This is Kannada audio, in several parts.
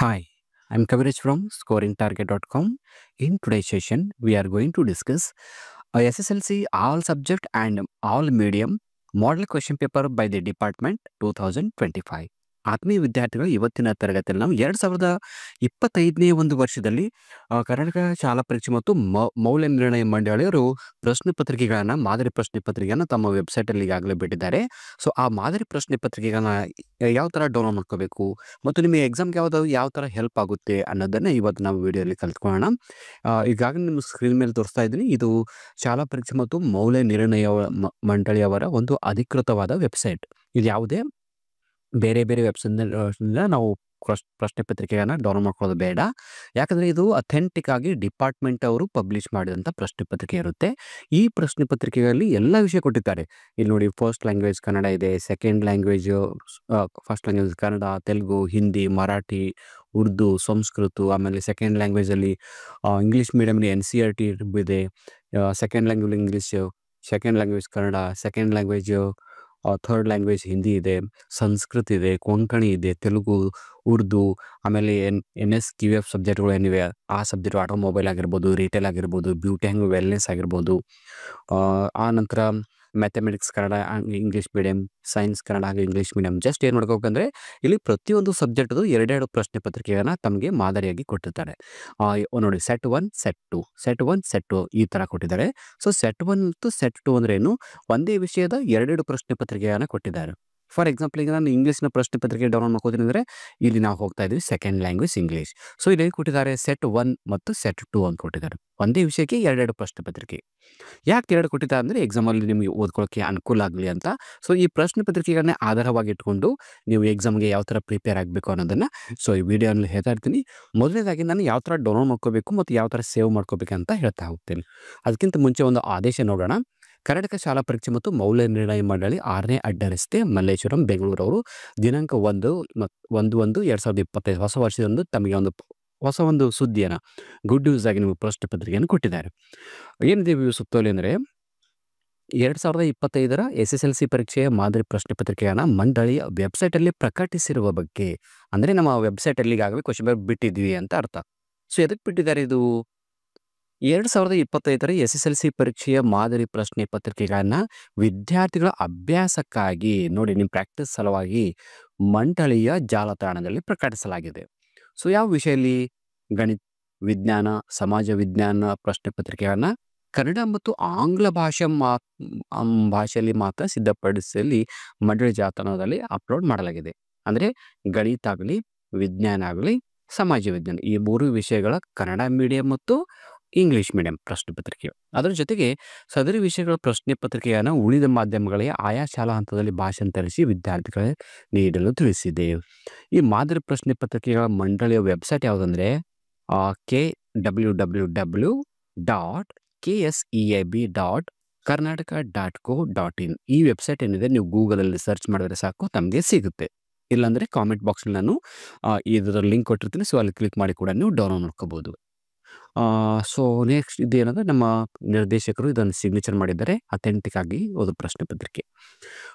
Hi, I'm Kaviraj from scoringtarget.com. In today's session, we are going to discuss a SSLC all subject and all medium model question paper by the department 2025. ಆತ್ಮೀಯ ವಿದ್ಯಾರ್ಥಿಗಳು ಇವತ್ತಿನ ತರಗತಿಯಲ್ಲಿ ನಾವು 2025ನೇ ಒಂದು ವರ್ಷದಲ್ಲಿ ಕರ್ನಾಟಕ ಶಾಲಾ ಪರೀಕ್ಷೆ ಮತ್ತು ಮೌಲ್ಯ ನಿರ್ಣಯ ಮಂಡಳಿಯವರು ಪ್ರಶ್ನೆ ಪತ್ರಿಕೆಗಳನ್ನ ಮಾದರಿ ಪ್ರಶ್ನೆ ಪತ್ರಿಕೆಯನ್ನು ತಮ್ಮ ವೆಬ್ಸೈಟಲ್ಲಿ ಈಗಾಗಲೇ ಬಿಟ್ಟಿದ್ದಾರೆ. ಸೊ ಆ ಮಾದರಿ ಪ್ರಶ್ನೆ ಪತ್ರಿಕೆಗಳನ್ನ ಯಾವ ಥರ ಡೌನ್ಲೋಡ್ ಮಾಡ್ಕೋಬೇಕು ಮತ್ತು ನಿಮಗೆ ಎಕ್ಸಾಮ್ಗೆ ಯಾವ ಥರ ಹೆಲ್ಪ್ ಆಗುತ್ತೆ ಅನ್ನೋದನ್ನು ಇವತ್ತು ನಾವು ವಿಡಿಯೋದಲ್ಲಿ ಕಲ್ತ್ಕೊಳ್ಳೋಣ. ಈಗಾಗಲೇ ನಿಮ್ಮ ಸ್ಕ್ರೀನ್ ಮೇಲೆ ತೋರಿಸ್ತಾ ಇದ್ದೀನಿ. ಇದು ಶಾಲಾ ಪರೀಕ್ಷೆ ಮತ್ತು ಮೌಲ್ಯ ನಿರ್ಣಯ ಮಂಡಳಿಯವರ ಒಂದು ಅಧಿಕೃತವಾದ ವೆಬ್ಸೈಟ್. ಇದು ಯಾವುದೇ ಬೇರೆ ಬೇರೆ ವೆಬ್ಸೈಟ್ನಿಂದ ನಾವು ಪ್ರಶ್ನೆ ಪತ್ರಿಕೆಗಳನ್ನ ಡೌನ್ಲೋಡ್ ಮಾಡ್ಕೊಳ್ಳೋದು ಬೇಡ. ಯಾಕಂದರೆ ಇದು ಅಥೆಂಟಿಕ್ ಆಗಿ ಡಿಪಾರ್ಟ್ಮೆಂಟ್ ಅವರು ಪಬ್ಲಿಷ್ ಮಾಡಿದಂಥ ಪ್ರಶ್ನೆ ಪತ್ರಿಕೆ ಇರುತ್ತೆ. ಈ ಪ್ರಶ್ನೆ ಪತ್ರಿಕೆಗಳಲ್ಲಿ ಎಲ್ಲ ವಿಷಯ ಕೊಟ್ಟಿದ್ದಾರೆ. ಇಲ್ಲಿ ನೋಡಿ, ಫಸ್ಟ್ ಲ್ಯಾಂಗ್ವೇಜ್ ಕನ್ನಡ ಇದೆ, second language first language Kannada, Telugu, Hindi, Marathi, Urdu, Sanskrit. ಆಮೇಲೆ ಸೆಕೆಂಡ್ ಲ್ಯಾಂಗ್ವೇಜಲ್ಲಿ ಇಂಗ್ಲೀಷ್ ಮೀಡಿಯಮ್ಲಿ NCERT ಇದೆ. Second language English, second language Kannada, second language third language Hindi ಇದೆ, ಸಂಸ್ಕೃತ ಇದೆ, ಕೊಂಕಣಿ ಇದೆ, ತೆಲುಗು, ಉರ್ದು. ಆಮೇಲೆ NSQF ಸಬ್ಜೆಕ್ಟ್ಗಳು ಏನಿವೆ ಆ ಸಬ್ಜೆಕ್ಟ್ ಆಟೋಮೊಬೈಲ್ ಆಗಿರ್ಬೋದು, ರಿಟೇಲ್ ಆಗಿರ್ಬೋದು, ಬ್ಯೂಟಿ ಆ್ಯಂಡ್ ವೆಲ್ನೆಸ್ ಆಗಿರ್ಬೋದು. ಆ ನಂತರ mathematics Kannada English medium, science Kannada ಹಾಗೂ ಇಂಗ್ಲೀಷ್ ಮೀಡಿಯಮ್. ಜಸ್ಟ್ ಏನು ಮಾಡ್ಕೋಬೇಕಂದ್ರೆ ಇಲ್ಲಿ ಪ್ರತಿಯೊಂದು ಸಬ್ಜೆಕ್ಟ್ದು ಎರಡೆರಡು ಪ್ರಶ್ನೆ ಪತ್ರಿಕೆಯನ್ನು ತಮಗೆ ಮಾದರಿಯಾಗಿ ಕೊಟ್ಟಿರ್ತಾರೆ. ನೋಡಿ, ಸೆಟ್ 1, ಸೆಟ್ 2, ಸೆಟ್ 1, ಸೆಟ್ 2 ಈ ಥರ ಕೊಟ್ಟಿದ್ದಾರೆ. ಸೊ ಸೆಟ್ 1 ಮತ್ತು ಸೆಟ್ 2 ಅಂದ್ರೇನು, ಒಂದೇ ವಿಷಯದ ಎರಡೆರಡು ಪ್ರಶ್ನೆ ಪತ್ರಿಕೆಯನ್ನು ಕೊಟ್ಟಿದ್ದಾರೆ. ಫಾರ್ ಎಕ್ಸಾಂಪಲ್, ಈಗ ನಾನು ಇಂಗ್ಲೀಷ್ನ ಪ್ರಶ್ನೆ ಪತ್ರಿಕೆ ಡೌನ್ಲೋಡ್ ಮಾಡ್ಕೋತೀನಿ ಅಂದರೆ ಇಲ್ಲಿ ನಾವು ಹೋಗ್ತಾ ಇದ್ದೀವಿ ಸೆಕೆಂಡ್ ಲ್ಯಾಂಗ್ವೇಜ್ ಇಂಗ್ಲೀಷ್. ಸೊ ಇಲ್ಲಿ ಕೊಟ್ಟಿದ್ದಾರೆ ಸೆಟ್ 1 ಮತ್ತು ಸೆಟ್ 2 ಅಂತ ಕೊಟ್ಟಿದ್ದಾರೆ. ಒಂದೇ ವಿಷಯಕ್ಕೆ ಎರಡೆರಡು ಪ್ರಶ್ನೆ ಪತ್ರಿಕೆ. ಯಾಕೆ ಎರಡು ಕೊಟ್ಟಿದ್ದಾರೆ ಅಂದರೆ ಎಕ್ಸಾಮಲ್ಲಿ ನಿಮಗೆ ಓದ್ಕೊಳ್ಳೋಕ್ಕೆ ಅನುಕೂಲ ಆಗಲಿ ಅಂತ. ಸೊ ಈ ಪ್ರಶ್ನೆ ಪತ್ರಿಕೆಗಳನ್ನೇ ಆಧಾರವಾಗಿ ಇಟ್ಕೊಂಡು ನೀವು ಎಕ್ಸಾಮ್ಗೆ ಯಾವ ಥರ ಪ್ರಿಪೇರ್ ಆಗಬೇಕು ಅನ್ನೋದನ್ನು ಈ ವಿಡಿಯೋನಲ್ಲಿ ಹೇಳ್ತಾ ಇರ್ತೀನಿ. ಮೊದಲನೇದಾಗಿ ನಾನು ಯಾವ ಥರ ಡೌನ್ಲೋಡ್ ಮಾಡ್ಕೋಬೇಕು ಮತ್ತು ಯಾವ ಥರ ಸೇವ್ ಮಾಡ್ಕೋಬೇಕಂತ ಹೇಳ್ತಾ ಹೋಗ್ತೀನಿ. ಅದಕ್ಕಿಂತ ಮುಂಚೆ ಒಂದು ಆದೇಶ ನೋಡೋಣ. ಕರ್ನಾಟಕ ಶಾಲಾ ಪರೀಕ್ಷೆ ಮತ್ತು ಮೌಲ್ಯ ನಿರ್ಣಯ ಮಂಡಳಿ 6ನೇ ಅಡ್ಡ ರಸ್ತೆ, ಮಲ್ಲೇಶ್ವರಂ, ಬೆಂಗಳೂರವರು ದಿನಾಂಕ 1/1/2025 ಹೊಸ ವರ್ಷದಂದು ತಮಗೆ ಹೊಸ ಒಂದು ಸುದ್ದಿಯನ್ನು, ಗುಡ್ ನ್ಯೂಸ್ ಆಗಿ ನಿಮಗೆ ಪ್ರಶ್ನೆ ಪತ್ರಿಕೆಯನ್ನು ಕೊಟ್ಟಿದ್ದಾರೆ. ಏನಿದೆ ಸುತ್ತೋಲೆ ಅಂದರೆ 2025ರ SSLC ಪರೀಕ್ಷೆಯ ಮಾದರಿ ಪ್ರಶ್ನೆ ಪತ್ರಿಕೆಯನ್ನು ಮಂಡಳಿಯ ವೆಬ್ಸೈಟಲ್ಲಿ ಪ್ರಕಟಿಸಿರುವ ಬಗ್ಗೆ. ಅಂದರೆ ನಮ್ಮ ವೆಬ್ಸೈಟಲ್ಲಿ ಈಗಾಗಲೇ ಕ್ವಶನ್ ಪೇಪರ್ ಬಿಟ್ಟಿದ್ವಿ ಅಂತ ಅರ್ಥ. ಸೊ ಎದಕ್ಕೆ ಬಿಟ್ಟಿದ್ದಾರೆ ಇದು? 2025ರ SSLC ಪರೀಕ್ಷೆಯ ಮಾದರಿ ಪ್ರಶ್ನೆ ಪತ್ರಿಕೆಗಳನ್ನು ವಿದ್ಯಾರ್ಥಿಗಳ ಅಭ್ಯಾಸಕ್ಕಾಗಿ, ನೋಡಿ ನಿಮ್ಮ ಪ್ರಾಕ್ಟೀಸ್ ಸಲುವಾಗಿ ಮಂಡಳಿಯ ಜಾಲತಾಣದಲ್ಲಿ ಪ್ರಕಟಿಸಲಾಗಿದೆ. ಸೊ ಯಾವ ವಿಷಯದಲ್ಲಿ? ಗಣಿತ, ವಿಜ್ಞಾನ, ಸಮಾಜ ವಿಜ್ಞಾನ ಪ್ರಶ್ನೆ ಪತ್ರಿಕೆಗಳನ್ನು ಕನ್ನಡ ಮತ್ತು ಆಂಗ್ಲ ಭಾಷೆಯಲ್ಲಿ ಮಾತ್ರ ಸಿದ್ಧಪಡಿಸಲಿ ಮಂಡಳಿ ಜಾಲತಾಣದಲ್ಲಿ ಅಪ್ಲೋಡ್ ಮಾಡಲಾಗಿದೆ. ಅಂದರೆ ಗಣಿತ ಆಗಲಿ, ವಿಜ್ಞಾನ ಆಗಲಿ, ಸಮಾಜ ವಿಜ್ಞಾನ ಈ ಮೂರು ವಿಷಯಗಳ ಕನ್ನಡ ಮೀಡಿಯಂ ಮತ್ತು ಇಂಗ್ಲೀಷ್ ಮೀಡಿಯಂ ಪ್ರಶ್ನೆ ಪತ್ರಿಕೆ. ಅದರ ಜೊತೆಗೆ ಸದರಿ ವಿಷಯಗಳ ಪ್ರಶ್ನೆ ಪತ್ರಿಕೆಯನ್ನು ಉಳಿದ ಮಾಧ್ಯಮಗಳಿಗೆ ಆಯಾ ಶಾಲಾ ಹಂತದಲ್ಲಿ ಭಾಷಾಂತರಿಸಿ ವಿದ್ಯಾರ್ಥಿಗಳಿಗೆ ನೀಡಲು ತಿಳಿಸಿದೆ. ಈ ಮಾದರಿ ಪ್ರಶ್ನೆ ಪತ್ರಿಕೆಗಳ ಮಂಡಳಿಯ ವೆಬ್ಸೈಟ್ ಯಾವುದಂದರೆ www.kseib.karnataka.co.in. ಈ ವೆಬ್ಸೈಟ್ ಏನಿದೆ, ನೀವು ಗೂಗಲಲ್ಲಿ ಸರ್ಚ್ ಮಾಡಿದ್ರೆ ಸಾಕು ತಮಗೆ ಸಿಗುತ್ತೆ. ಇಲ್ಲಾಂದರೆ ಕಾಮೆಂಟ್ ಬಾಕ್ಸಲ್ಲಿ ನಾನು ಇದರ ಲಿಂಕ್ ಕೊಟ್ಟಿರ್ತೀನಿ. ಸೊ ಅಲ್ಲಿ ಕ್ಲಿಕ್ ಮಾಡಿ ಕೂಡ ನೀವು ಡೌನ್ಲೋಡ್ ಮಾಡ್ಕೋಬೋದು. ಸೊ ನೆಕ್ಸ್ಟ್ ಇದೇನಂದರೆ ನಮ್ಮ ನಿರ್ದೇಶಕರು ಇದನ್ನು ಸಿಗ್ನೇಚರ್ ಮಾಡಿದ್ದಾರೆ, ಅಥೆಂಟಿಕ್ ಆಗಿ ಒಂದು ಪ್ರಶ್ನೆ ಪತ್ರಿಕೆ.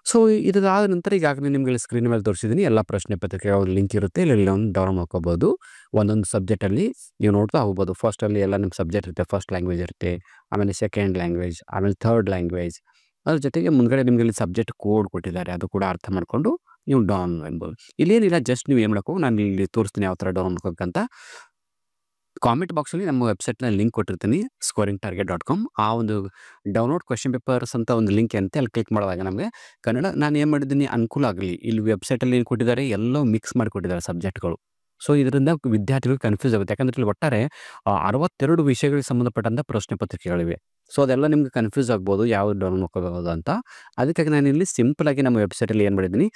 ಸೊ ಇದಾದ ನಂತರ ಈಗಾಗಲೇ ನಿಮಗೆ ಸ್ಕ್ರೀನ್ ಮೇಲೆ ತೋರಿಸಿದ್ದೀನಿ ಎಲ್ಲ ಪ್ರಶ್ನೆ ಪತ್ರಿಕೆಗಳ ಲಿಂಕ್ ಇರುತ್ತೆ, ಇಲ್ಲಿ ಡೌನ್ಲೋಡ್ ಮಾಡ್ಕೋಬೋದು. ಒಂದೊಂದು ಸಬ್ಜೆಕ್ಟಲ್ಲಿ ನೀವು ನೋಡ್ತಾ ಹೋಗ್ಬೋದು. ಫಸ್ಟಲ್ಲಿ ಎಲ್ಲ ನಿಮ್ಮ ಸಬ್ಜೆಕ್ಟ್ ಇರುತ್ತೆ, ಫಸ್ಟ್ ಲ್ಯಾಂಗ್ವೇಜ್ ಇರುತ್ತೆ, ಆಮೇಲೆ ಸೆಕೆಂಡ್ ಲ್ಯಾಂಗ್ವೇಜ್, ಆಮೇಲೆ ಥರ್ಡ್ ಲ್ಯಾಂಗ್ವೇಜ್. ಅದ್ರ ಜೊತೆಗೆ ಮುಂದ್ಗಡೆ ನಿಮಗೆ ಇಲ್ಲಿ ಸಬ್ಜೆಕ್ಟ್ ಕೋಡ್ ಕೊಟ್ಟಿದ್ದಾರೆ, ಅದು ಕೂಡ ಅರ್ಥ ಮಾಡಿಕೊಂಡು ನೀವು ಡೌನ್ಲೋಡ್ ಮಾಡ್ಬೋದು. ಇಲ್ಲೇನಿಲ್ಲ, ಜಸ್ಟ್ ನೀವು ಏನು ಮಾಡ್ಕೋ, ನಾನು ಇಲ್ಲಿ ತೋರಿಸ್ತೀನಿ ಯಾವ ಥರ ಡೌನ್ಲೋಡ್ ಮಾಡ್ಕೋಬೇಕಂತ. ಕಾಮೆಂಟ್ ಬಾಕ್ಸಲ್ಲಿ ನಮ್ಮ ವೆಬ್ಸೈಟ್ನ ಲಿಂಕ್ ಕೊಟ್ಟಿರ್ತೀನಿ, scoringtarget.com. ಆ ಒಂದು ಡೌನ್ಲೋಡ್ ಕ್ವೆಶ್ಚನ್ ಪೇಪರ್ಸ್ ಅಂತ ಒಂದು ಲಿಂಕ್ ಇರುತ್ತೆ, ಅಲ್ಲಿ ಕ್ಲಿಕ್ ಮಾಡಿದಾಗ ನಮಗೆ ಕನ್ನಡ ನಾನು ಏನು ಮಾಡಿದ್ದೀನಿ ಅನುಕೂಲ ಆಗಲಿ. ಇಲ್ಲಿ ವೆಬ್ಸೈಟಲ್ಲಿ ಏನು ಕೊಟ್ಟಿದ್ದಾರೆ, ಎಲ್ಲವೂ ಮಿಕ್ಸ್ ಮಾಡಿ ಕೊಟ್ಟಿದ್ದಾರೆ ಸಬ್ಜೆಕ್ಟ್ಗಳು. ಸೊ ಇದರಿಂದ ವಿದ್ಯಾರ್ಥಿಗಳು ಕನ್ಫ್ಯೂಸ್ ಆಗುತ್ತೆ. ಯಾಕಂದರೆ ಇಲ್ಲಿ ಒಟ್ಟಾರೆ 62 ವಿಷಯಗಳಿಗೆ ಸಂಬಂಧಪಟ್ಟಂಥ ಪ್ರಶ್ನೆ ಪತ್ರಿಕೆಗಳಿವೆ. ಸೊ ಅದೆಲ್ಲ ನಿಮ್ಗೆ ಕನ್ಫ್ಯೂಸ್ ಆಗ್ಬೋದು ಯಾವ್ದು ಡೌನ್ಲೋಡ್ ಮಾಡ್ಕೋಬೋದು ಅಂತ. ಅದಕ್ಕಾಗಿ ನಾನು ಇಲ್ಲಿ ಸಿಂಪಲಾಗಿ ನಮ್ಮ ವೆಬ್ಸೈಟಲ್ಲಿ ಏನು ಮಾಡಿದ್ದೀನಿ,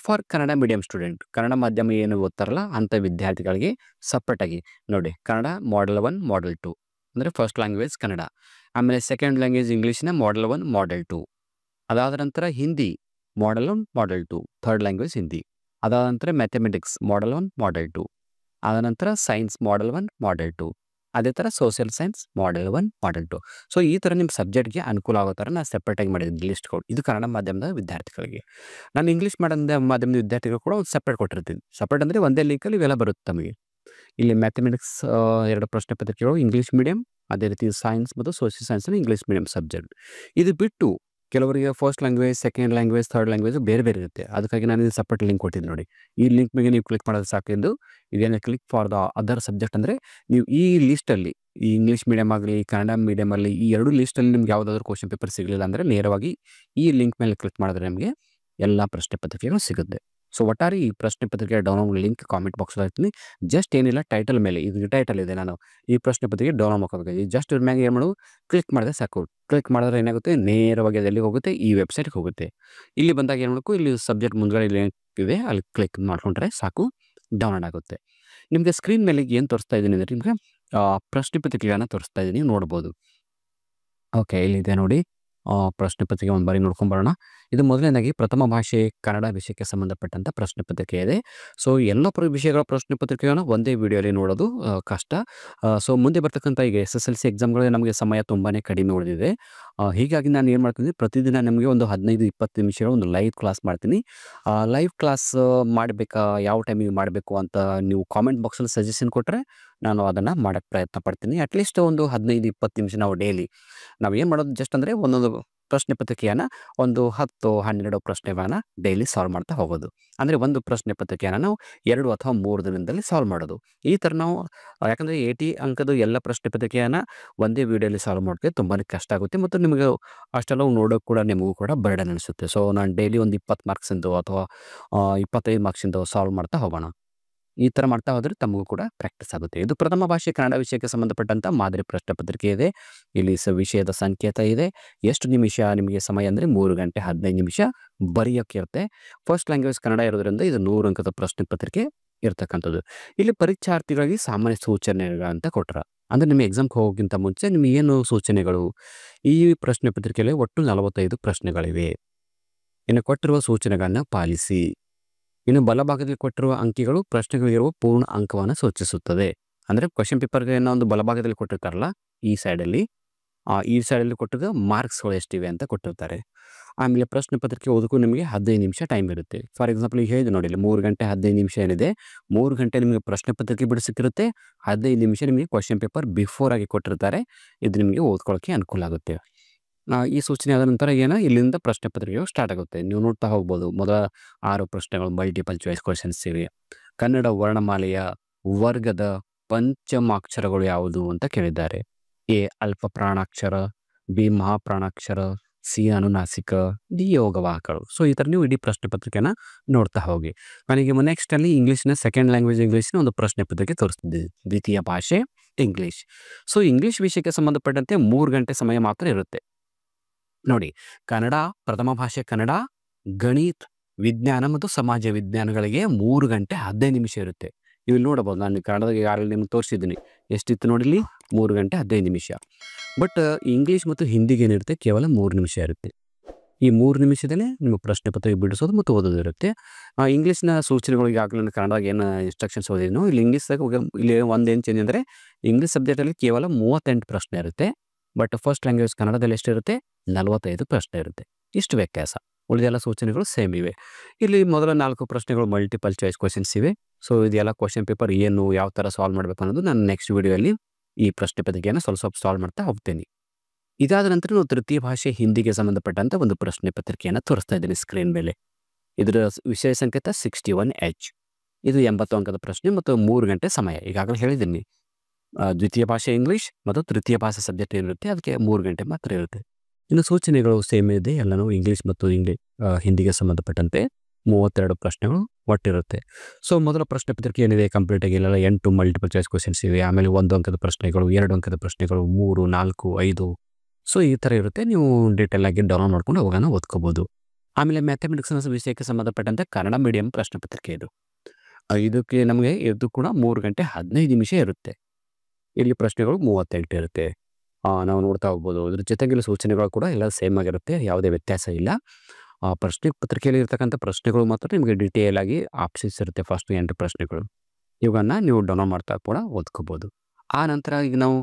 for Kannada medium student, Kannada ಮಾಧ್ಯಮ ಏನು ಓದ್ತಾರಲ್ಲ ಅಂಥ ವಿದ್ಯಾರ್ಥಿಗಳಿಗೆ ಸಪ್ರೇಟಾಗಿ ನೋಡಿ, ಕನ್ನಡ Model 1, Model 2 ಅಂದರೆ ಫಸ್ಟ್ ಲ್ಯಾಂಗ್ವೇಜ್ ಕನ್ನಡ, ಆಮೇಲೆ ಸೆಕೆಂಡ್ ಲ್ಯಾಂಗ್ವೇಜ್ ಇಂಗ್ಲೀಷ್ನ Model 1, Model 2. ಅದಾದ ನಂತರ Hindi Model 1, Model 2 third language Hindi. ಅದಾದ ನಂತರ ಮ್ಯಾಥಮೆಟಿಕ್ಸ್ Model 1, Model 2. ಆದ ನಂತರ ಸೈನ್ಸ್ Model 1, Model 2. ಅದೇ ಥರ social science model 1, model 2. So ಈ ಥರ ನಿಮ್ಮ ಸಬ್ಜೆಕ್ಟ್‌ಗೆ ಅನುಕೂಲ ಆಗೋ ಥರ ನಾನು ಸೆಪ್ರೇಟಾಗಿ ಮಾಡಿದ್ದೀನಿ ಲಿಸ್ಟ್‌ಗಳು. ಇದು ಕನ್ನಡ ಮಾಧ್ಯಮದ ವಿದ್ಯಾರ್ಥಿಗಳಿಗೆ. ನಾನು ಇಂಗ್ಲೀಷ್ ಮಾಧ್ಯಮದ ವಿದ್ಯಾರ್ಥಿಗಳು ಕೂಡ ಒಂದು ಸೆಪ್ರೇಟ್ ಕೊಟ್ಟಿರ್ತೀನಿ. ಸೆಪ್ರೇಟ್ ಅಂದರೆ ಒಂದೇ ಲಿಂಕಲ್ಲಿ ಇವೆಲ್ಲ ಬರುತ್ತೆ ತಮಗೆ. ಇಲ್ಲಿ ಮ್ಯಾಥಮೆಟಿಕ್ಸ್ 2 ಪ್ರಶ್ನೆ ಪತ್ರಿಕೆಗಳು ಇಂಗ್ಲೀಷ್ ಮೀಡಿಯಂ, ಅದೇ ರೀತಿ ಸೈನ್ಸ್ ಮತ್ತು ಸೋಷಿಯಲ್ ಸೈನ್ಸ್‌ನ ಇಂಗ್ಲೀಷ್ ಮೀಡಿಯಂ ಸಬ್ಜೆಕ್ಟ್. ಇದು ಬಿಟ್ಟು ಕೆಲವರಿಗೆ first language, second language, third language ಬೇರೆ ಬೇರೆ ಇರುತ್ತೆ. ಅದಕ್ಕಾಗಿ ನಾನು ಇದು ಸಪ್ರೇಟ್ ಲಿಂಕ್ ಕೊಟ್ಟಿದ್ದೀನಿ ನೋಡಿ. ಈ ಲಿಂಕ್ ಮೇಲೆ ನೀವು ಕ್ಲಿಕ್ ಮಾಡೋದು ಸಾಕು. ಇದೇನು click for the other subject ಅಂದರೆ ನೀವು ಈ ಲಿಸ್ಟಲ್ಲಿ ಈ ಇಂಗ್ಲೀಷ್ ಮೀಡಿಯಂ ಆಗಲಿ, ಕನ್ನಡ ಮೀಡಿಯಮಲ್ಲಿ ಈ 2 ಲಿಸ್ಟಲ್ಲಿ ನಿಮ್ಗೆ ಯಾವುದಾದ್ರೂ ಕ್ವೆಶ್ಚನ್ ಪೇಪರ್ ಸಿಗಲಿಲ್ಲ ಅಂದರೆ ನೇರವಾಗಿ ಈ ಲಿಂಕ್ ಮೇಲೆ ಕ್ಲಿಕ್ ಮಾಡಿದ್ರೆ ನಮಗೆ ಎಲ್ಲ ಪ್ರಶ್ನೆ ಪತ್ರಿಕೆಗಳು ಸಿಗುತ್ತೆ. ಸೊ ಒಟ್ಟಾರೆ ಈ ಪ್ರಶ್ನೆ ಪತ್ರಿಕೆ ಡೌನ್ಲೋಡ್ ಲಿಂಕ್ ಕಾಮೆಂಟ್ ಬಾಕ್ಸಲ್ಲಿ ಹಾಕ್ತೀನಿ. ಜಸ್ಟ್ ಏನಿಲ್ಲ ಟೈಟಲ್ ಮೇಲೆ ಇದು ಟೈಟಲ್ ಇದೆ, ನಾನು ಈ ಪ್ರಶ್ನೆ ಪತ್ರಿಕೆ ಡೌನ್ಲೋಡ್ ಮಾಡ್ಕೋಬೇಕು. ಜಸ್ಟ್ ಇದ್ರ ಮ್ಯಾಗೆ ಏನು ಮಾಡೋದು, ಕ್ಲಿಕ್ ಮಾಡಿದ್ರೆ ಸಾಕು. ಕ್ಲಿಕ್ ಮಾಡಿದ್ರೆ ಏನಾಗುತ್ತೆ, ನೇರವಾಗಿ ಅದು ಎಲ್ಲಿಗೆ ಹೋಗುತ್ತೆ, ಈ ವೆಬ್ಸೈಟ್ಗೆ ಹೋಗುತ್ತೆ. ಇಲ್ಲಿ ಬಂದಾಗ ಏನು ಮಾಡಬೇಕು, ಇಲ್ಲಿ ಸಬ್ಜೆಕ್ಟ್ ಮುಂದ್ಗಡೆ ಲಿಂಕ್ ಇದೆ, ಅಲ್ಲಿ ಕ್ಲಿಕ್ ಮಾಡ್ಕೊಂಡ್ರೆ ಸಾಕು, ಡೌನ್ಲೋಡ್ ಆಗುತ್ತೆ. ನಿಮಗೆ ಸ್ಕ್ರೀನ್ ಮೇಲೆ ಏನು ತೋರಿಸ್ತಾ ಇದ್ದೀನಿ ಅಂದರೆ ನಿಮಗೆ ಪ್ರಶ್ನೆ ಪತ್ರಿಕೆಗಳನ್ನು ತೋರಿಸ್ತಾ ಇದ್ದೀನಿ, ನೋಡ್ಬೋದು. ಓಕೆ, ಇಲ್ಲಿದೆ ನೋಡಿ. ಪ್ರಶ್ನೆ ಪತ್ರಿಕೆ ಒಂದು ಬಾರಿ ನೋಡ್ಕೊಂಬರೋಣ. ಇದು ಮೊದಲನೇದಾಗಿ ಪ್ರಥಮ ಭಾಷೆ ಕನ್ನಡ ವಿಷಯಕ್ಕೆ ಸಂಬಂಧಪಟ್ಟಂಥ ಪ್ರಶ್ನೆ ಪತ್ರಿಕೆ ಇದೆ. ಸೊ ಎಲ್ಲ ವಿಷಯಗಳ ಪ್ರಶ್ನೆ ಪತ್ರಿಕೆಯನ್ನು ಒಂದೇ ವಿಡಿಯೋಲಿ ನೋಡೋದು ಕಷ್ಟ. ಸೊ ಮುಂದೆ ಬರ್ತಕ್ಕಂಥ ಈಗ SSLC ಎಕ್ಸಾಮ್ಗಳಿಗೆ ನಮಗೆ ಸಮಯ ತುಂಬಾ ಕಡಿಮೆ ಉಳಿದಿದೆ. ಹೀಗಾಗಿ ನಾನು ಏನು ಮಾಡ್ತೀನಿ, ಪ್ರತಿದಿನ ನಿಮಗೆ ಒಂದು 15-20 ನಿಮಿಷಗಳ ಒಂದು ಲೈವ್ ಕ್ಲಾಸ್ ಮಾಡ್ತೀನಿ. ಲೈವ್ ಕ್ಲಾಸ್ ಮಾಡಬೇಕಾ, ಯಾವ ಟೈಮಿಗೆ ಮಾಡಬೇಕು ಅಂತ ನೀವು ಕಾಮೆಂಟ್ ಬಾಕ್ಸಲ್ಲಿ ಸಜೆಷನ್ ಕೊಟ್ಟರೆ ನಾನು ಅದನ್ನು ಮಾಡೋಕ್ಕೆ ಪ್ರಯತ್ನ ಪಡ್ತೀನಿ. ಅಟ್ಲೀಸ್ಟ್ ಒಂದು 15-20 ನಿಮಿಷ ನಾವು ಡೈಲಿ ನಾವು ಏನು ಮಾಡೋದು, ಜಸ್ಟ್ ಅಂದರೆ ಒಂದೊಂದು ಪ್ರಶ್ನೆ ಪತ್ರಿಕೆಯನ್ನು ಒಂದು 10-12 ಪ್ರಶ್ನೆಗಳನ್ನು ಡೈಲಿ ಸಾಲ್ವ್ ಮಾಡ್ತಾ ಹೋಗೋದು. ಅಂದರೆ ಒಂದು ಪ್ರಶ್ನೆ ಪತ್ರಿಕೆಯನ್ನು ನಾವು 2 ಅಥವಾ 3 ದಿನದಲ್ಲಿ ಸಾಲ್ವ್ ಮಾಡೋದು. ಈ ಥರ ನಾವು ಯಾಕಂದರೆ 80 ಅಂಕದ ಎಲ್ಲ ಪ್ರಶ್ನೆ ಪತ್ರಿಕೆಯನ್ನು ಒಂದೇ ವಿಡಿಯೋಲಿ ಸಾಲ್ವ್ ಮಾಡೋಕ್ಕೆ ತುಂಬಾ ಕಷ್ಟ ಆಗುತ್ತೆ ಮತ್ತು ನಿಮಗೆ ಅಷ್ಟೆಲ್ಲ ನೋಡೋಕೆ ಕೂಡ ನಿಮಗೂ ಕೂಡ ಬರ್ಡನ್ ಅನಿಸುತ್ತೆ. ಸೊ ನಾನು ಡೈಲಿ ಒಂದು 20 ಮಾರ್ಕ್ಸಿಂದು ಅಥವಾ 25 ಮಾರ್ಕ್ಸಿಂದು ಸಾಲ್ವ್ ಮಾಡ್ತಾ ಹೋಗೋಣ. ಈ ಥರ ಮಾಡ್ತಾ ಹೋದರೆ ತಮಗೂ ಕೂಡ ಪ್ರಾಕ್ಟೀಸ್ ಆಗುತ್ತೆ. ಇದು ಪ್ರಥಮ ಭಾಷೆ ಕನ್ನಡ ವಿಷಯಕ್ಕೆ ಸಂಬಂಧಪಟ್ಟಂಥ ಮಾದರಿ ಪ್ರಶ್ನೆ ಪತ್ರಿಕೆ ಇದೆ. ಇಲ್ಲಿ ವಿಷಯದ ಸಂಕೇತ ಇದೆ. ಎಷ್ಟು ನಿಮಿಷ ನಿಮಗೆ ಸಮಯ ಅಂದರೆ 3 ಗಂಟೆ 15 ನಿಮಿಷ ಬರೆಯೋಕ್ಕೆ ಇರುತ್ತೆ. ಫಸ್ಟ್ ಲ್ಯಾಂಗ್ವೇಜ್ ಕನ್ನಡ ಇರೋದ್ರಿಂದ ಇದು 100 ಅಂಕದ ಪ್ರಶ್ನೆ ಪತ್ರಿಕೆ ಇರ್ತಕ್ಕಂಥದ್ದು. ಇಲ್ಲಿ ಪರೀಕ್ಷಾರ್ಥಿಗಳಿಗೆ ಸಾಮಾನ್ಯ ಸೂಚನೆಗಳಂತ ಕೊಟ್ರ. ಅಂದರೆ ನಿಮ್ಮ ಎಕ್ಸಾಮ್ಗೆ ಹೋಗೋಕ್ಕಿಂತ ಮುಂಚೆ ನಿಮಗೆ ಏನು ಸೂಚನೆಗಳು, ಈ ಪ್ರಶ್ನೆ ಪತ್ರಿಕೆಯಲ್ಲಿ ಒಟ್ಟು 45 ಪ್ರಶ್ನೆಗಳಿವೆ. ಇನ್ನು ಕೊಟ್ಟಿರುವ ಸೂಚನೆಗಳನ್ನು ಪಾಲಿಸಿ. ಇನ್ನು ಬಲಭಾಗದಲ್ಲಿ ಕೊಟ್ಟಿರುವ ಅಂಕಿಗಳು ಪ್ರಶ್ನೆಗಳಿರುವ ಪೂರ್ಣ ಅಂಕವನ್ನು ಸೂಚಿಸುತ್ತದೆ. ಅಂದರೆ ಕ್ವಶನ್ ಪೇಪರ್ಗೆ ಒಂದು ಬಲಭಾಗದಲ್ಲಿ ಕೊಟ್ಟಿರ್ತಾರಲ್ಲ, ಈ ಸೈಡಲ್ಲಿ ಕೊಟ್ಟಿದ್ದ ಮಾರ್ಕ್ಸ್ಗಳು ಎಷ್ಟಿವೆ ಅಂತ ಕೊಟ್ಟಿರ್ತಾರೆ. ಆಮೇಲೆ ಪ್ರಶ್ನೆ ಪತ್ರಿಕೆ ಓದಕ್ಕೂ ನಿಮಗೆ 15 ನಿಮಿಷ ಟೈಮ್ ಇರುತ್ತೆ. ಫಾರ್ ಎಕ್ಸಾಂಪಲ್ ಈಗ ಹೇಳಿದೆ ನೋಡಿ, ಇಲ್ಲಿ 3 ಗಂಟೆ 15 ನಿಮಿಷ ಏನಿದೆ, 3 ಗಂಟೆ ನಿಮಗೆ ಪ್ರಶ್ನೆ ಪತ್ರಿಕೆ ಬಿಡಿಸಿಕ್ಕಿರುತ್ತೆ, 15 ನಿಮಿಷ ನಿಮಗೆ ಕ್ವಶನ್ ಪೇಪರ್ ಬಿಫೋರ್ ಆಗಿ ಕೊಟ್ಟಿರ್ತಾರೆ. ಇದು ನಿಮಗೆ ಓದ್ಕೊಳ್ಳೋಕ್ಕೆ ಅನುಕೂಲ ಆಗುತ್ತೆ. ಈ ಸೂಚನೆ ಆದ ನಂತರ ಇಲ್ಲಿಂದ ಪ್ರಶ್ನೆ ಪತ್ರಿಕೆಗಳು ಸ್ಟಾರ್ಟ್ ಆಗುತ್ತೆ. ನೀವು ನೋಡ್ತಾ ಹೋಗ್ಬೋದು. ಮೊದಲ 6 ಪ್ರಶ್ನೆಗಳು ಮಲ್ಟಿಪಲ್ ಚಾಯ್ಸ್ ಕ್ವಶನ್ಸ್ ಇವೆ. ಕನ್ನಡ ವರ್ಣಮಾಲೆಯ ವರ್ಗದ ಪಂಚಮಾಕ್ಷರಗಳು ಯಾವುದು ಅಂತ ಕೇಳಿದ್ದಾರೆ. ಎ ಅಲ್ಪ ಪ್ರಾಣಾಕ್ಷರ, ಬಿ ಮಹಾಪ್ರಾಣಾಕ್ಷರ, ಸಿ ಅನುನಾಸಿಕ, ಡಿ ಯೋಗವಾಹಕಗಳು. ಸೊ ಈ ಥರ ನೀವು ಇಡೀ ಪ್ರಶ್ನೆ ಪತ್ರಿಕೆನ ನೋಡ್ತಾ ಹೋಗಿ. ನನಗೆ ನೆಕ್ಸ್ಟ್ ಅಲ್ಲಿ ಇಂಗ್ಲೀಷ್ನ ಸೆಕೆಂಡ್ ಲ್ಯಾಂಗ್ವೇಜ್ ಇಂಗ್ಲೀಷ್ನ ಒಂದು ಪ್ರಶ್ನೆ ಪತ್ರಿಕೆ ತೋರಿಸ್ತಿದ್ದೆ, ದ್ವಿತೀಯ ಭಾಷೆ ಇಂಗ್ಲೀಷ್. ಸೊ ಇಂಗ್ಲೀಷ್ ವಿಷಯಕ್ಕೆ ಸಂಬಂಧಪಟ್ಟಂತೆ 3 ಗಂಟೆ ಸಮಯ ಮಾತ್ರ ಇರುತ್ತೆ ನೋಡಿ. ಕನ್ನಡ ಪ್ರಥಮ ಭಾಷೆ ಕನ್ನಡ, ಗಣಿತ, ವಿಜ್ಞಾನ ಮತ್ತು ಸಮಾಜ ವಿಜ್ಞಾನಗಳಿಗೆ 3 ಗಂಟೆ 15 ನಿಮಿಷ ಇರುತ್ತೆ. ಇಲ್ಲಿ ನೋಡಬಹುದು, ನಾನು ಕನ್ನಡದಾಗ ಯಾರು ನಿಮ್ಗೆ ತೋರಿಸಿದ್ದೀನಿ ಎಷ್ಟಿತ್ತು ನೋಡಿ, ಇಲ್ಲಿ 3 ಗಂಟೆ 15 ನಿಮಿಷ. ಬಟ್ ಇಂಗ್ಲೀಷ್ ಮತ್ತು ಹಿಂದಿಗೆ ಏನಿರುತ್ತೆ ಕೇವಲ 3 ನಿಮಿಷ ಇರುತ್ತೆ. ಈ 3 ನಿಮಿಷದಲ್ಲೇ ನಿಮ್ಮ ಪ್ರಶ್ನೆ ಪತ್ರಿಕೆ ಬಿಡಿಸೋದು ಮತ್ತು ಓದೋದು ಇರುತ್ತೆ. ಇಂಗ್ಲೀಷ್ನ ಸೂಚನೆಗಳು ಈಗಾಗಲೇ ನಾನು ಕನ್ನಡದಾಗ ಏನು ಇನ್ಸ್ಟ್ರಕ್ಷನ್ಸ್ ಓದಿದ್ನೋ, ಇಲ್ಲಿ ಇಂಗ್ಲೀಷ್ದಾಗ ಇಲ್ಲಿ ಒಂದೇನು ಚೇಂಜ್ ಅಂದರೆ, ಇಂಗ್ಲೀಷ್ ಸಬ್ಜೆಕ್ಟಲ್ಲಿ ಕೇವಲ 38 ಪ್ರಶ್ನೆ ಇರುತ್ತೆ. ಬಟ್ ಫಸ್ಟ್ ಲ್ಯಾಂಗ್ವೇಜ್ ಕನ್ನಡದಲ್ಲಿ ಎಷ್ಟಿರುತ್ತೆ, 45 ಪ್ರಶ್ನೆ ಇರುತ್ತೆ. ಇಷ್ಟು ವ್ಯತ್ಯಾಸ. ಉಳಿದೆಲ್ಲ ಸೂಚನೆಗಳು ಸೇಮ್ ಇವೆ. ಇಲ್ಲಿ ಮೊದಲ 4 ಪ್ರಶ್ನೆಗಳು ಮಲ್ಟಿಪಲ್ ಚಾಯ್ಸ್ ಕ್ವಶನ್ಸ್ ಇವೆ. ಸೊ ಇದೆಲ್ಲ ಕ್ವಶನ್ ಪೇಪರ್ ಏನು, ಯಾವ ಥರ ಸಾಲ್ವ್ ಮಾಡಬೇಕು ಅನ್ನೋದು ನಾನು ನೆಕ್ಸ್ಟ್ ವಿಡಿಯೋಲಿ ಈ ಪ್ರಶ್ನೆ ಪತ್ರಿಕೆಯನ್ನು ಸ್ವಲ್ಪ ಸಾಲ್ವ್ ಮಾಡ್ತಾ ಹೋಗ್ತೀನಿ. ಇದಾದ ನಂತರ ನಾವು ತೃತೀಯ ಭಾಷೆ ಹಿಂದಿಗೆ ಸಂಬಂಧಪಟ್ಟಂಥ ಒಂದು ಪ್ರಶ್ನೆ ಪತ್ರಿಕೆಯನ್ನು ತೋರಿಸ್ತಾ ಇದ್ದೀನಿ ಸ್ಕ್ರೀನ್ ಮೇಲೆ. ಇದರ ವಿಷಯ ಸಂಕೇತ 61H. ಇದು 80 ಅಂಕದ ಪ್ರಶ್ನೆ ಮತ್ತು 3 ಗಂಟೆ ಸಮಯ. ಈಗಾಗಲೇ ಹೇಳಿದ್ದೀನಿ, ದ್ವಿತೀಯ ಭಾಷೆ ಇಂಗ್ಲೀಷ್ ಮತ್ತು ತೃತೀಯ ಭಾಷೆ ಸಬ್ಜೆಕ್ಟ್ ಏನಿರುತ್ತೆ ಅದಕ್ಕೆ 3 ಗಂಟೆ ಮಾತ್ರ ಇರುತ್ತೆ. ಇನ್ನು ಸೂಚನೆಗಳು ಸೇಮ್ ಇದೆ, ಎಲ್ಲನೂ ಇಂಗ್ಲೀಷ್ ಮತ್ತು ಹಿಂದಿಗೆ ಸಂಬಂಧಪಟ್ಟಂತೆ 32 ಪ್ರಶ್ನೆಗಳು ಒಟ್ಟಿರುತ್ತೆ. ಸೊ ಮೊದಲ ಪ್ರಶ್ನೆ ಪತ್ರಿಕೆ ಏನಿದೆ ಕಂಪ್ಲೀಟ್ ಆಗಿ ಎಲ್ಲ 8 ಮಲ್ಟಿಪಲ್ ಚಾಯ್ಸ್ ಕ್ವಶನ್ಸ್ ಇವೆ. ಆಮೇಲೆ 1 ಅಂಕದ ಪ್ರಶ್ನೆಗಳು, 2 ಅಂಕದ ಪ್ರಶ್ನೆಗಳು, 3, 4, 5. ಸೊ ಈ ಥರ ಇರುತ್ತೆ. ನೀವು ಡೀಟೇಲ್ ಆಗಿ ಡೌನ್ಲೋಡ್ ಮಾಡ್ಕೊಂಡು ಅವುಗಳನ್ನು ಓದ್ಕೋಬೋದು. ಆಮೇಲೆ ಮ್ಯಾಥಮೆಟಿಕ್ಸ್ ವಿಷಯಕ್ಕೆ ಸಂಬಂಧಪಟ್ಟಂತೆ ಕನ್ನಡ ಮೀಡಿಯಂ ಪ್ರಶ್ನೆ ಪತ್ರಿಕೆ ಇದು. ಇದಕ್ಕೆ ನಮಗೆ ಇದು ಕೂಡ 3 ಗಂಟೆ 15 ನಿಮಿಷ ಇರುತ್ತೆ. ಇಲ್ಲಿ ಪ್ರಶ್ನೆಗಳು 38 ಇರುತ್ತೆ. ನಾವು ನೋಡ್ತಾ ಹೋಗ್ಬೋದು. ಇದ್ರ ಜೊತೆಗಿನ ಸೂಚನೆಗಳು ಕೂಡ ಎಲ್ಲ ಸೇಮ್ ಆಗಿರುತ್ತೆ, ಯಾವುದೇ ವ್ಯತ್ಯಾಸ ಇಲ್ಲ. ಪ್ರಶ್ನೆ ಪತ್ರಿಕೆಯಲ್ಲಿ ಇರ್ತಕ್ಕಂಥ ಪ್ರಶ್ನೆಗಳು ಮಾತ್ರ ನಿಮಗೆ ಡೀಟೇಲ್ ಆಗಿ ಆಪ್ಷನ್ಸ್ ಇರುತ್ತೆ. ಫಸ್ಟ್ 8 ಪ್ರಶ್ನೆಗಳು, ಇವುಗಳನ್ನ ನೀವು ಡೌನ್ಲೋಡ್ ಮಾಡ್ತಾ ಕೂಡ ಓದ್ಕೋಬೋದು. ಆ ನಂತರ ಈಗ ನಾವು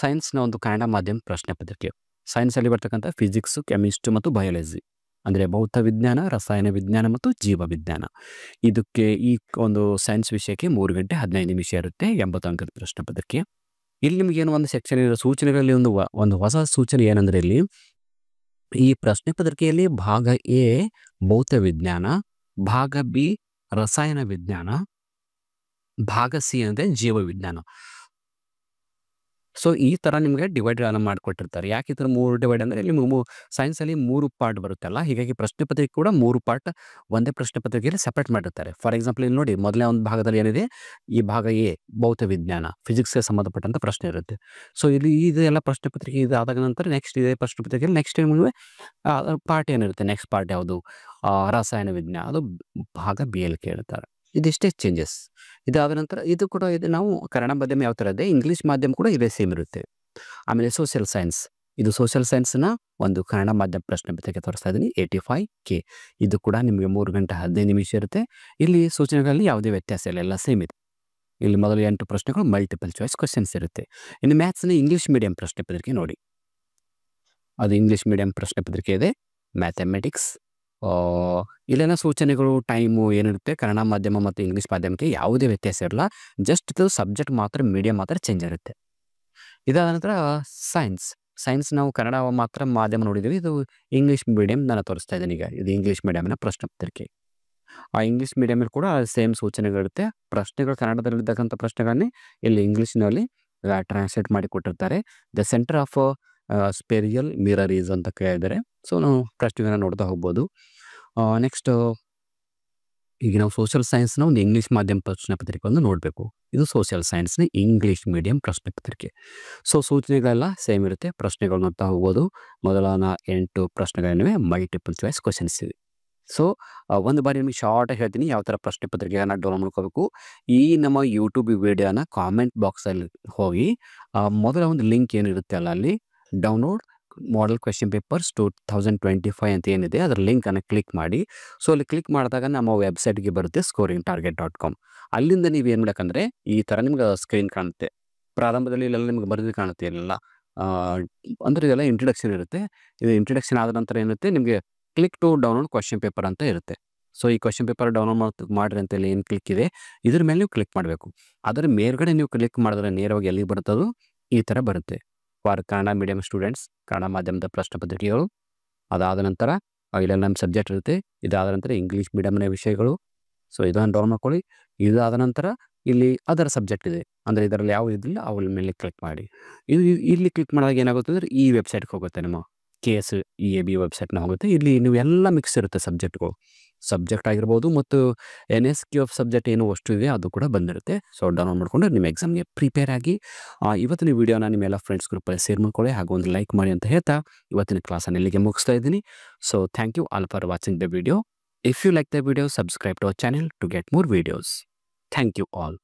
ಸೈನ್ಸ್‌ನ ಒಂದು ಕನ್ನಡ ಮಾಧ್ಯಮ ಪ್ರಶ್ನೆ ಪತ್ರಿಕೆ. ಸೈನ್ಸಲ್ಲಿ ಬರ್ತಕ್ಕಂಥ ಫಿಸಿಕ್ಸು, ಕೆಮಿಸ್ಟ್ರಿ ಮತ್ತು ಬಯಾಲಜಿ. ಅಂದರೆ ಭೌತ ವಿಜ್ಞಾನ, ರಸಾಯನ ವಿಜ್ಞಾನ ಮತ್ತು ಜೀವ ವಿಜ್ಞಾನ. ಇದಕ್ಕೆ ಈ ಒಂದು ಸೈನ್ಸ್ ವಿಷಯಕ್ಕೆ 3 ಗಂಟೆ 15 ನಿಮಿಷ ಇರುತ್ತೆ. 80 ಅಂಕದ ಪ್ರಶ್ನೆ ಪತ್ರಿಕೆ. ಇಲ್ಲಿ ನಿಮಗೇನು ಒಂದು ಸೆಕ್ಷನ್ ಇರೋ ಸೂಚನೆಗಳಲ್ಲಿ ಒಂದು ಹೊಸ ಸೂಚನೆ ಏನಂದ್ರೆ ಇಲ್ಲಿ, ಈ ಪ್ರಶ್ನೆ ಪತ್ರಿಕೆಯಲ್ಲಿ ಭಾಗ ಎ ಭೌತ ವಿಜ್ಞಾನ, ಭಾಗ ಬಿ ರಸಾಯನ ವಿಜ್ಞಾನ, ಭಾಗ ಸಿ ಅಂದರೆ ಜೀವ ವಿಜ್ಞಾನ. ಸೊ ಈ ಥರ ನಿಮಗೆ ಡಿವೈಡ್ ಮಾಡಿಕೊಟ್ಟಿರ್ತಾರೆ. ಯಾಕೆ ಈ ಥರ 3 ಡಿವೈಡ್ ಅಂದರೆ ಇಲ್ಲಿ ಸೈನ್ಸಲ್ಲಿ 3 ಪಾರ್ಟ್ ಬರುತ್ತಲ್ಲ, ಹೀಗಾಗಿ ಪ್ರಶ್ನೆ ಪತ್ರಿಕೆ ಕೂಡ 3 ಪಾರ್ಟ್ ಒಂದೇ ಪ್ರಶ್ನೆ ಪತ್ರಿಕೆಯಲ್ಲಿ ಸಪ್ರೇಟ್ ಮಾಡಿರ್ತಾರೆ. ಫಾರ್ ಎಕ್ಸಾಂಪಲ್ ಇಲ್ಲಿ ನೋಡಿ, ಮೊದಲನೇ ಒಂದು ಭಾಗದಲ್ಲಿ ಏನಿದೆ, ಈ ಭಾಗ ಎ ಭೌತ ವಿಜ್ಞಾನ, ಫಿಸಿಕ್ಸ್ಗೆ ಸಂಬಂಧಪಟ್ಟಂಥ ಪ್ರಶ್ನೆ ಇರುತ್ತೆ. ಸೊ ಇಲ್ಲಿ ಇದೆಲ್ಲ ಪ್ರಶ್ನೆ ಪತ್ರಿಕೆ ಇದಾದ ನಂತರ ನೆಕ್ಸ್ಟ್ ಇದೇ ಪ್ರಶ್ನೆ ಪತ್ರಿಕೆಯಲ್ಲಿ ನೆಕ್ಸ್ಟ್ ನಿಮಗೆ ಪಾರ್ಟ್ ಏನಿರುತ್ತೆ, ನೆಕ್ಸ್ಟ್ ಪಾರ್ಟ್ ಯಾವುದು, ರಸಾಯನ ವಿಜ್ಞಾನ, ಅದು ಭಾಗ ಬಿ ಯಲ್ಲಿ ಕೇಳ್ತಾರೆ. ಇದಿಷ್ಟೇ ಚೇಂಜಸ್. ಇದಾದ ನಂತರ ಇದು ಕೂಡ ಇದು ನಾವು ಕನ್ನಡ ಮಾಧ್ಯಮ ಯಾವ ಥರ ಇದೆ, ಇಂಗ್ಲೀಷ್ ಮಾಧ್ಯಮ ಕೂಡ ಇದೇ ಸೇಮ್ ಇರುತ್ತೆ. ಆಮೇಲೆ ಸೋಷಿಯಲ್ ಸೈನ್ಸ್, ಇದು ಸೋಷಿಯಲ್ ಸೈನ್ಸ್ನ ಒಂದು ಕನ್ನಡ ಮಾಧ್ಯಮ ಪ್ರಶ್ನೆ ಪತ್ರಿಕೆ ತೋರಿಸ್ತಾ ಇದ್ದೀನಿ. 85K. ಇದು ಕೂಡ ನಿಮಗೆ 3 ಗಂಟೆ 15 ನಿಮಿಷ ಇರುತ್ತೆ. ಇಲ್ಲಿ ಸೂಚನೆಗಳಲ್ಲಿ ಯಾವುದೇ ವ್ಯತ್ಯಾಸ ಇಲ್ಲ, ಎಲ್ಲ ಸೇಮ್ ಇದೆ. ಇಲ್ಲಿ ಮೊದಲು 8 ಪ್ರಶ್ನೆಗಳು ಮಲ್ಟಿಪಲ್ ಚಾಯ್ಸ್ ಕ್ವಶನ್ಸ್ ಇರುತ್ತೆ. ಇನ್ನು ಮ್ಯಾಥ್ಸ್ನ ಇಂಗ್ಲೀಷ್ ಮೀಡಿಯಂ ಪ್ರಶ್ನೆ ಪತ್ರಿಕೆ ನೋಡಿ, ಅದು ಇಂಗ್ಲೀಷ್ ಮೀಡಿಯಂ ಪ್ರಶ್ನೆ ಪತ್ರಿಕೆ ಇದೆ. ಮ್ಯಾಥಮೆಟಿಕ್ಸ್, ಇಲ್ಲೆಲ್ಲ ಸೂಚನೆಗಳು ಟೈಮು ಏನಿರುತ್ತೆ, ಕನ್ನಡ ಮಾಧ್ಯಮ ಮತ್ತು ಇಂಗ್ಲೀಷ್ ಮಾಧ್ಯಮಕ್ಕೆ ಯಾವುದೇ ವ್ಯತ್ಯಾಸ ಇರಲ್ಲ. ಜಸ್ಟ್ ಇದು ಸಬ್ಜೆಕ್ಟ್ ಮಾತ್ರ, ಮೀಡಿಯಂ ಮಾತ್ರ ಚೇಂಜ್ ಇರುತ್ತೆ. ಇದಾದ ನಂತರ ಸೈನ್ಸ್ ನಾವು ಕನ್ನಡ ಮಾತ್ರ ಮಾಧ್ಯಮ ನೋಡಿದ್ದೀವಿ. ಇದು ಇಂಗ್ಲೀಷ್ ಮೀಡಿಯಂ ನಾನು ತೋರಿಸ್ತಾ ಇದ್ದೀನಿ ಈಗ. ಇದು ಇಂಗ್ಲೀಷ್ ಮೀಡಿಯಂನ ಪ್ರಶ್ನೆ ಪತ್ರಿಕೆ. ಆ ಇಂಗ್ಲೀಷ್ ಮೀಡಿಯಮಲ್ಲಿ ಕೂಡ ಸೇಮ್ ಸೂಚನೆಗಳಿರುತ್ತೆ. ಪ್ರಶ್ನೆಗಳು ಕನ್ನಡದಲ್ಲಿರ್ತಕ್ಕಂಥ ಪ್ರಶ್ನೆಗಳನ್ನೇ ಇಲ್ಲಿ ಇಂಗ್ಲೀಷ್ನಲ್ಲಿ ಟ್ರಾನ್ಸ್ಲೇಟ್ ಮಾಡಿ ಕೊಟ್ಟಿರ್ತಾರೆ. The centre of spherical mirror is ಅಂತ ಕೇಳಿದ್ದಾರೆ. ಸೊ ನಾವು ಪ್ರಶ್ನೆಗಳನ್ನ ನೋಡ್ತಾ ಹೋಗ್ಬೋದು. ನೆಕ್ಸ್ಟ್ ಈಗ ನಾವು ಸೋಷಿಯಲ್ ಸೈನ್ಸ್ನ ಒಂದು ಇಂಗ್ಲೀಷ್ ಮಾಧ್ಯಮ ಪ್ರಶ್ನೆ ಪತ್ರಿಕೆಯನ್ನು ನೋಡಬೇಕು. ಇದು ಸೋಷಿಯಲ್ ಸೈನ್ಸ್ನ ಇಂಗ್ಲೀಷ್ ಮೀಡಿಯಂ ಪ್ರಶ್ನೆ ಪತ್ರಿಕೆ. ಸೊ ಸೂಚನೆಗಳೆಲ್ಲ ಸೇಮ್ ಇರುತ್ತೆ. ಪ್ರಶ್ನೆಗಳು ನೋಡ್ತಾ ಹೋಗ್ಬೋದು. ಮೊದಲ 8 ಪ್ರಶ್ನೆಗಳೇನಿವೆ ಮಲ್ಟಿಪಲ್ ಚಾಯ್ಸ್ ಕ್ವಶನ್ಸ್ ಇವೆ. ಸೊ ಒಂದು ಬಾರಿ ನಿಮಗೆ ಶಾರ್ಟಾಗಿ ಹೇಳ್ತೀನಿ ಯಾವ ಥರ ಪ್ರಶ್ನೆ ಪತ್ರಿಕೆಯನ್ನು ಡೌನ್ಲೋಡ್ ಮಾಡ್ಕೋಬೇಕು. ಈ ನಮ್ಮ ಯೂಟ್ಯೂಬ್ ವಿಡಿಯೋನ ಕಾಮೆಂಟ್ ಬಾಕ್ಸಲ್ಲಿ ಹೋಗಿ ಮೊದಲ ಒಂದು ಲಿಂಕ್ ಏನಿರುತ್ತೆ ಅಲ್ಲ, ಅಲ್ಲಿ ಡೌನ್ಲೋಡ್ ಮಾಡೆಲ್ ಕ್ವೆಶ್ಚನ್ ಪೇಪರ್ಸ್ 2025 ಅಂತ ಏನಿದೆ, ಅದರ ಲಿಂಕನ್ನು ಕ್ಲಿಕ್ ಮಾಡಿ. ಸೊ ಅಲ್ಲಿ ಕ್ಲಿಕ್ ಮಾಡಿದಾಗ ನಮ್ಮ ವೆಬ್ಸೈಟ್ಗೆ ಬರುತ್ತೆ scoringtarget.com. ಅಲ್ಲಿಂದ ನೀವು ಏನು ಮಾಡಬೇಕಂದ್ರೆ ಈ ಥರ ನಿಮ್ಗೆ ಸ್ಕ್ರೀನ್ ಕಾಣುತ್ತೆ. ಪ್ರಾರಂಭದಲ್ಲಿ ಇಲ್ಲೆಲ್ಲ ನಿಮ್ಗೆ ಬರೆದು ಕಾಣುತ್ತೆ ಇಲ್ಲೆಲ್ಲ. ಅಂದರೆ ಇದೆಲ್ಲ ಇಂಟ್ರಡಕ್ಷನ್ ಇರುತ್ತೆ. ಇದು ಇಂಟ್ರಡಕ್ಷನ್ ಆದ ನಂತರ ಏನಿರುತ್ತೆ, ನಿಮಗೆ click to download question paper ಅಂತ ಇರುತ್ತೆ. ಸೊ ಈ ಕ್ವೆಶ್ಚನ್ ಪೇಪರ್ ಡೌನ್ಲೋಡ್ ಮಾಡಿರಿ ಅಂತ ಏನು ಕ್ಲಿಕ್ ಇದೆ, ಇದ್ರ ಮೇಲೆ ನೀವು ಕ್ಲಿಕ್ ಮಾಡಬೇಕು. ಅದರ ಮೇಲ್ಗಡೆ ನೀವು ಕ್ಲಿಕ್ ಮಾಡಿದ್ರೆ ನೇರವಾಗಿ ಎಲ್ಲಿಗೆ ಬರುತ್ತದು, ಈ ಥರ ಬರುತ್ತೆ. For Kannada medium students, Kannada ಮಾಧ್ಯಮದ ಪ್ರಶ್ನೆ ಪತ್ರಿಕೆಗಳು. ಅದಾದ ನಂತರ ಇಲ್ಲೆಲ್ಲ ನಮ್ಮ ಸಬ್ಜೆಕ್ಟ್ ಇರುತ್ತೆ. ಇದಾದ ನಂತರ ಇಂಗ್ಲೀಷ್ ಮೀಡಿಯಮ್ನ ವಿಷಯಗಳು. ಸೊ ಇದನ್ನು ಡೌನ್ ಮಾಡ್ಕೊಳ್ಳಿ. ಇದಾದ ನಂತರ ಇಲ್ಲಿ ಅದರ ಸಬ್ಜೆಕ್ಟ್ ಇದೆ, ಅಂದರೆ ಇದರಲ್ಲಿ ಯಾವ ಇದಿಲ್ಲ ಅವಳ ಮೇಲೆ ಕ್ಲಿಕ್ ಮಾಡಿ. ಇಲ್ಲಿ ಕ್ಲಿಕ್ ಮಾಡಿದಾಗ ಏನಾಗುತ್ತೆ ಅಂದರೆ ಈ ವೆಬ್ಸೈಟ್ಗೆ ಹೋಗುತ್ತೆ, ನಮ್ಮ KSEAB ವೆಬ್ಸೈಟ್ನ ಹೋಗುತ್ತೆ. ಇಲ್ಲಿ ನೀವು ಎಲ್ಲ ಮಿಕ್ಸ್ ಇರುತ್ತೆ ಸಬ್ಜೆಕ್ಟ್ಗಳು. ಸಬ್ಜೆಕ್ಟ್ ಆಗಿರ್ಬೋದು ಮತ್ತು NSQ ಆಫ್ ಸಬ್ಜೆಕ್ಟ್ ಏನು ಅಷ್ಟು ಇದೆ ಅದು ಕೂಡ ಬಂದಿರುತ್ತೆ. ಸೊ ಡೌನ್ಲೋಡ್ ಮಾಡಿಕೊಂಡು ನಿಮ್ಮ ಎಕ್ಸಾಮ್ಗೆ ಪ್ರಿಪೇರ್ ಆಗಿ ಇವತ್ತಿನ ವಿಡಿಯೋನ ನಿಮ್ಮೆಲ್ಲ ಫ್ರೆಂಡ್ಸ್ ಗ್ರೂಪಲ್ಲಿ ಶೇರ್ ಮಾಡ್ಕೊಳ್ಳಿ, ಹಾಗೂ ಒಂದು ಲೈಕ್ ಮಾಡಿ ಅಂತ ಹೇಳ್ತಾ ಇವತ್ತಿನ ಕ್ಲಾಸನ್ನು ಇಲ್ಲಿಗೆ ಮುಗಿಸ್ತಾ ಇದ್ದೀನಿ. So thank you all for watching the video. If you like the video, subscribe to our channel to get more videos. Thank you all.